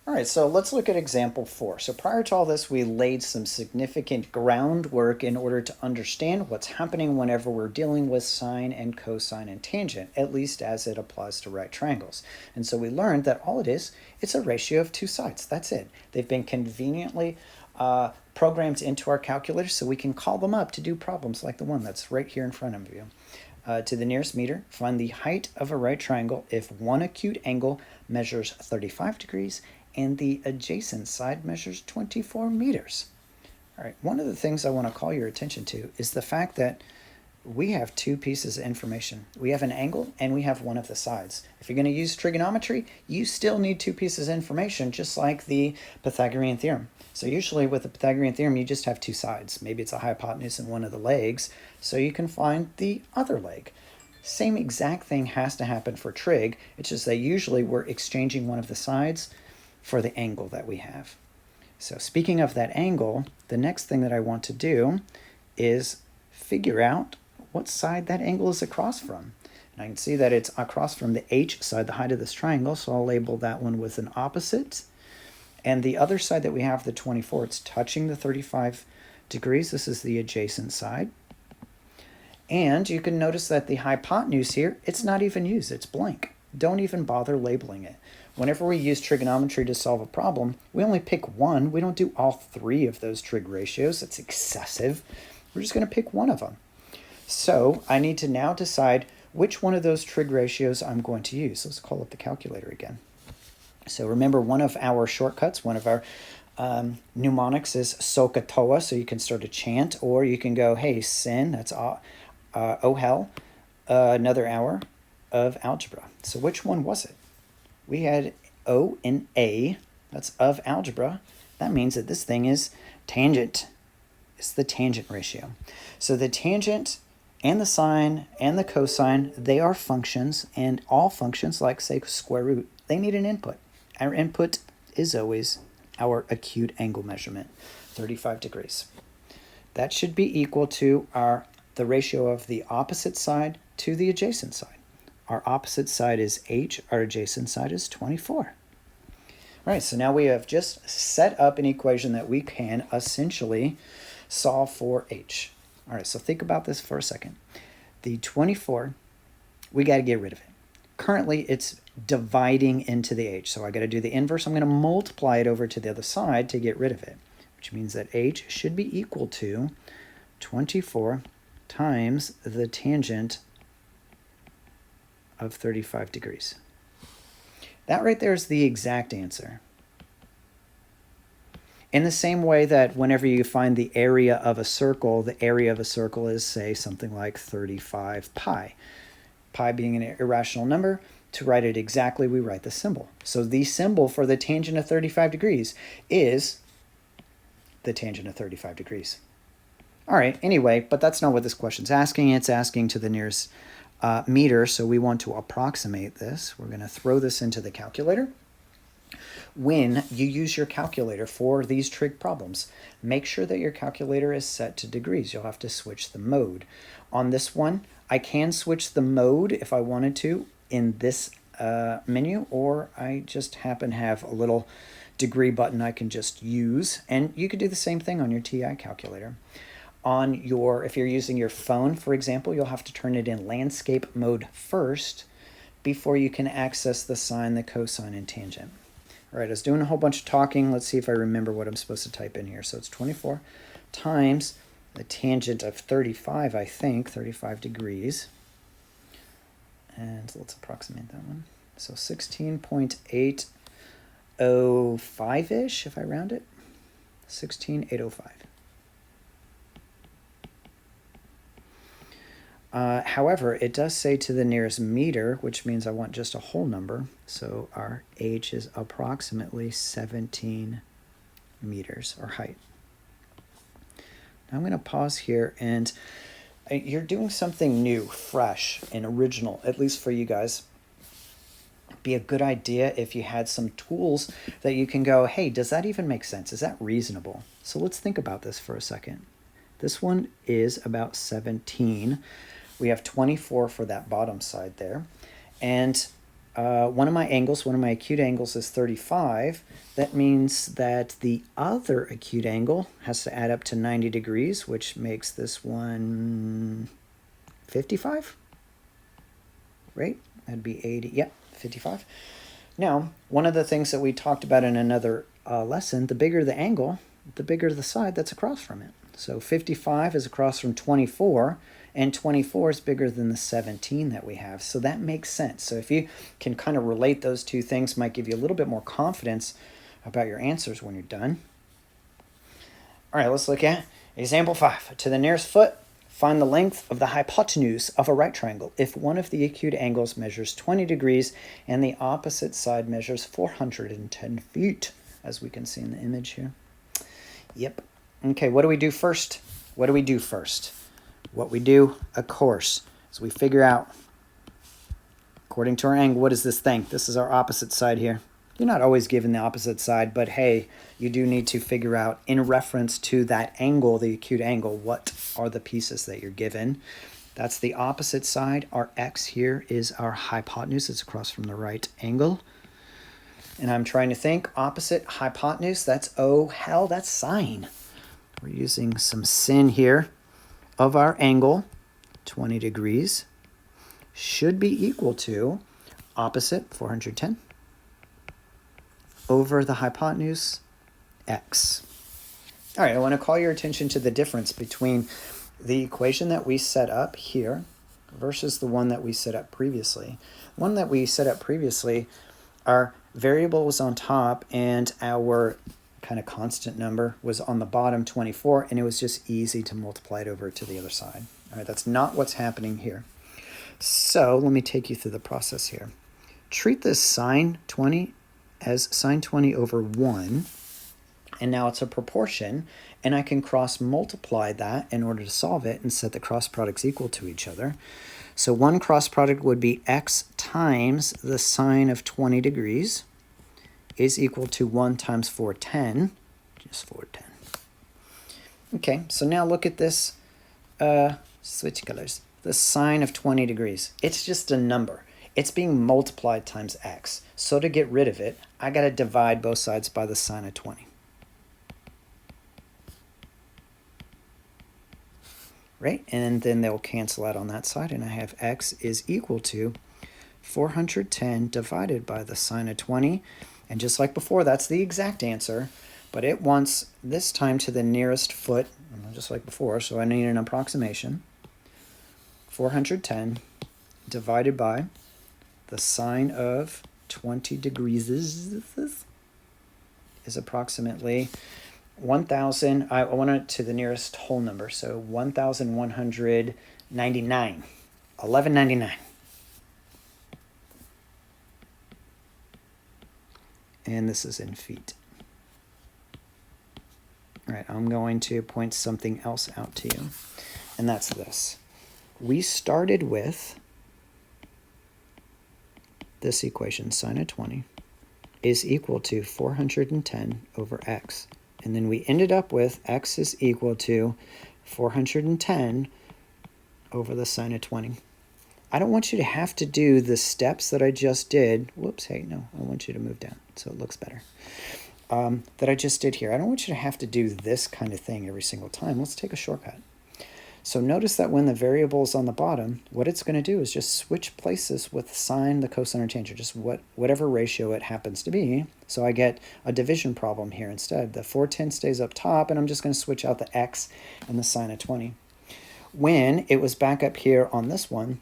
All right, so let's look at example 4. So prior to all this, we laid some significant groundwork in order to understand what's happening whenever we're dealing with sine and cosine and tangent, at least as it applies to right triangles. And so we learned that all it is, it's a ratio of two sides. That's it. They've been conveniently programmed into our calculator so we can call them up to do problems like the one that's right here in front of you. To the nearest meter, find the height of a right triangle if one acute angle measures 35 degrees and the adjacent side measures 24 meters. All right, one of the things I want to call your attention to is the fact that we have two pieces of information. We have an angle and we have one of the sides. If you're going to use trigonometry, you still need two pieces of information, just like the Pythagorean theorem. So usually with the Pythagorean theorem, you just have two sides. Maybe it's a hypotenuse in one of the legs, so you can find the other leg. Same exact thing has to happen for trig. It's just that usually we're exchanging one of the sides for the angle that we have. So speaking of that angle, the next thing that I want to do is figure out what side that angle is across from. And I can see that it's across from the h side, the height of this triangle, so I'll label that one with an opposite. And the other side that we have, the 24, it's touching the 35 degrees. This is the adjacent side. And you can notice that the hypotenuse here, it's not even used, it's blank. Don't even bother labeling it. Whenever we use trigonometry to solve a problem, we only pick one. We don't do all three of those trig ratios. That's excessive. We're just going to pick one of them. So I need to now decide which one of those trig ratios I'm going to use. Let's call up the calculator again. So remember, one of our shortcuts, one of our mnemonics is SOHCAHTOA, so you can start a chant, or you can go, hey, sin, that's oh hell, another hour of algebra. So which one was it? We had O and A, that's of algebra. That means that this thing is tangent. It's the tangent ratio. So the tangent and the sine and the cosine, they are functions, and all functions, like say square root, they need an input. Our input is always our acute angle measurement, 35 degrees. That should be equal to the ratio of the opposite side to the adjacent side. Our opposite side is h, our adjacent side is 24. All right, so now we have just set up an equation that we can essentially solve for h. All right, so think about this for a second. The 24, we got to get rid of it. Currently, it's dividing into the h, so I got to do the inverse. I'm going to multiply it over to the other side to get rid of it, which means that h should be equal to 24 times the tangent of 35 degrees. That right there is the exact answer. In the same way that whenever you find the area of a circle, the area of a circle is, say, something like 35 pi. Pi being an irrational number, to write it exactly, we write the symbol. So the symbol for the tangent of 35 degrees is the tangent of 35 degrees. All right, anyway, but that's not what this question's asking. It's asking to the nearest meter, so we want to approximate this. We're going to throw this into the calculator. When you use your calculator for these trig problems, make sure that your calculator is set to degrees. You'll have to switch the mode. On this one, I can switch the mode if I wanted to in this menu, or I just happen to have a little degree button I can just use, and you could do the same thing on your TI calculator. If you're using your phone, for example, you'll have to turn it in landscape mode first before you can access the sine, the cosine, and tangent. All right, I was doing a whole bunch of talking. Let's see if I remember what I'm supposed to type in here. So it's 24 times the tangent of 35, I think, 35 degrees. And let's approximate that one. So 16.805-ish, if I round it. 16.805. However, it does say to the nearest meter, which means I want just a whole number. So our h is approximately 17 meters, or height. Now I'm going to pause here, and you're doing something new, fresh, and original, at least for you guys. It'd be a good idea if you had some tools that you can go, hey, does that even make sense? Is that reasonable? So let's think about this for a second. This one is about 17. We have 24 for that bottom side there. And one of my acute angles is 35. That means that the other acute angle has to add up to 90 degrees, which makes this one 55, right? That'd be 80, yeah, 55. Now, one of the things that we talked about in another lesson, the bigger the angle, the bigger the side that's across from it. So 55 is across from 24, and 24 is bigger than the 17 that we have. So that makes sense. So if you can kind of relate those two things, might give you a little bit more confidence about your answers when you're done. All right, let's look at example 5. To the nearest foot, find the length of the hypotenuse of a right triangle if one of the acute angles measures 20 degrees and the opposite side measures 410 feet, as we can see in the image here. Yep. Okay, what do we do first? What we do, of course, is we figure out, according to our angle, what is this thing? This is our opposite side here. You're not always given the opposite side, but hey, you do need to figure out, in reference to that angle, the acute angle, what are the pieces that you're given. That's the opposite side. Our x here is our hypotenuse. It's across from the right angle. And I'm trying to think, opposite hypotenuse, that's, oh hell, that's sine. We're using some sin here of our angle, 20 degrees, should be equal to opposite, 410, over the hypotenuse, x. All right, I want to call your attention to the difference between the equation that we set up here versus the one that we set up previously. One that we set up previously, our variable was on top and our kind of constant number was on the bottom, 24, and it was just easy to multiply it over to the other side. All right, that's not what's happening here. So let me take you through the process here. Treat this sine 20 as sine 20 over 1, and now it's a proportion, and I can cross multiply that in order to solve it and set the cross products equal to each other. So one cross product would be x times the sine of 20 degrees is equal to 1 times 410, just 410. Okay, so now look at this, switch colors. The sine of 20 degrees. It's just a number. It's being multiplied times x. So to get rid of it, I got to divide both sides by the sine of 20. Right? And then they'll cancel out on that side, and I have x is equal to 410 divided by the sine of 20. And just like before, that's the exact answer, but it wants this time to the nearest foot, just like before, so I need an approximation. 410 divided by the sine of 20 degrees is approximately 1,000. I want it to the nearest whole number, so 1,199. 1199. And this is in feet. All right, I'm going to point something else out to you, and that's this. We started with this equation, sine of 20 is equal to 410 over x. And then we ended up with x is equal to 410 over the sine of 20. I don't want you to have to do the steps that I just did. Whoops, hey, no, I want you to move down so it looks better. That I just did here. I don't want you to have to do this kind of thing every single time. Let's take a shortcut. So notice that when the variable is on the bottom, what it's going to do is just switch places with the sine, the cosine, or tangent, just whatever ratio it happens to be. So I get a division problem here instead. The 410 stays up top, and I'm just going to switch out the x and the sine of 20. When it was back up here on this one,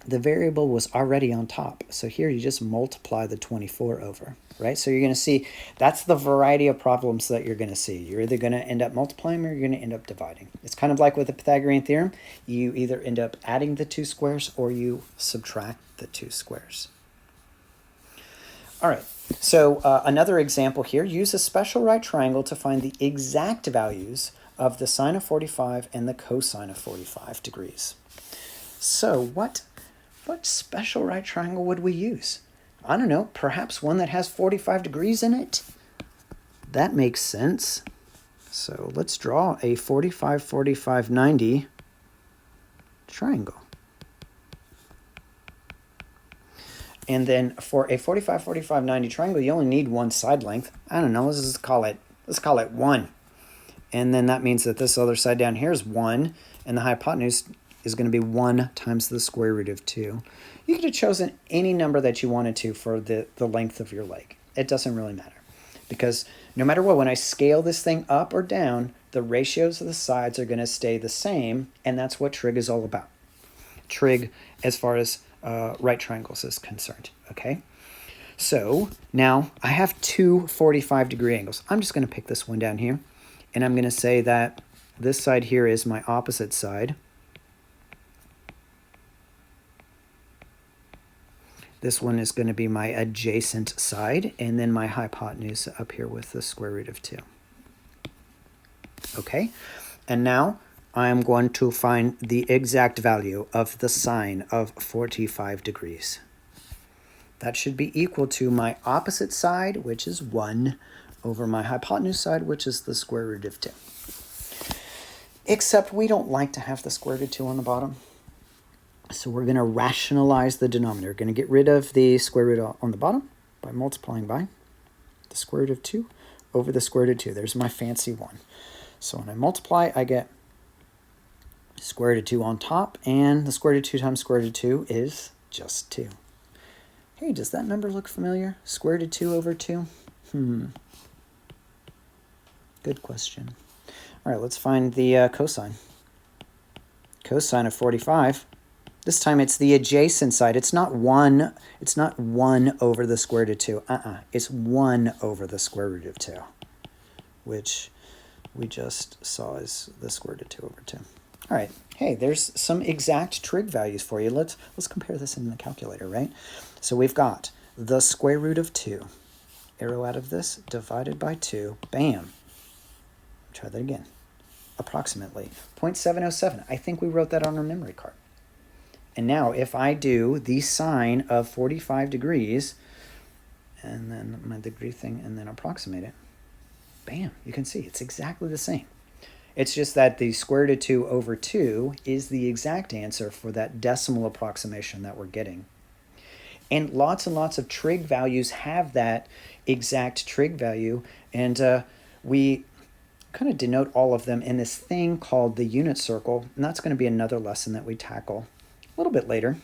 the variable was already on top. So here you just multiply the 24 over, right? So you're going to see that's the variety of problems that you're going to see. You're either going to end up multiplying or you're going to end up dividing. It's kind of like with the Pythagorean theorem. You either end up adding the two squares or you subtract the two squares. All right, so another example here. Use a special right triangle to find the exact values of the sine of 45 and the cosine of 45 degrees. So what special right triangle would we use? I don't know, perhaps one that has 45 degrees in it? That makes sense. So let's draw a 45, 45, 90 triangle. And then for a 45, 45, 90 triangle, you only need one side length. I don't know, let's call it 1. And then that means that this other side down here is 1, and the hypotenuse is going to be 1 times the square root of 2. You could have chosen any number that you wanted to for the length of your leg. It doesn't really matter. Because no matter what, when I scale this thing up or down, the ratios of the sides are going to stay the same, and that's what trig is all about. Trig, as far as right triangles is concerned, okay? So now I have two 45-degree angles. I'm just going to pick this one down here, and I'm going to say that this side here is my opposite side. This one is going to be my adjacent side, and then my hypotenuse up here with the square root of 2. Okay, and now I'm going to find the exact value of the sine of 45 degrees. That should be equal to my opposite side, which is 1, over my hypotenuse side, which is the square root of 2. Except we don't like to have the square root of 2 on the bottom. So we're going to rationalize the denominator. We're going to get rid of the square root on the bottom by multiplying by the square root of 2 over the square root of 2. There's my fancy one. So when I multiply, I get square root of 2 on top, and the square root of 2 times square root of 2 is just 2. Hey, does that number look familiar? Square root of 2 over 2? Good question. All right, let's find the cosine. Cosine of 45. This time it's the adjacent side. It's not 1 over the square root of 2. It's 1 over the square root of 2, which we just saw as the square root of 2 over 2. All right. Hey, there's some exact trig values for you. Let's compare this in the calculator, right? So we've got the square root of 2. Arrow out of this, divided by 2. Bam. Try that again. Approximately 0.707. I think we wrote that on our memory card. And now if I do the sine of 45 degrees, and then my degree thing, and then approximate it, bam, you can see it's exactly the same. It's just that the square root of 2 over 2 is the exact answer for that decimal approximation that we're getting. And lots of trig values have that exact trig value, and we kind of denote all of them in this thing called the unit circle, and that's going to be another lesson that we tackle a little bit later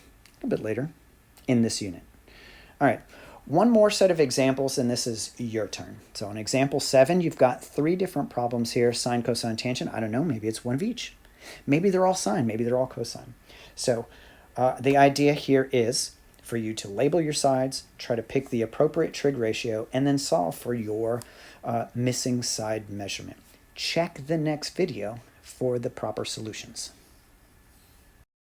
in this unit. All right, one more set of examples, and this is your turn. So in example 7, you've got 3 different problems here, sine, cosine, tangent. I don't know, maybe it's one of each. Maybe they're all sine, maybe they're all cosine. So the idea here is for you to label your sides, try to pick the appropriate trig ratio, and then solve for your missing side measurement. Check the next video for the proper solutions.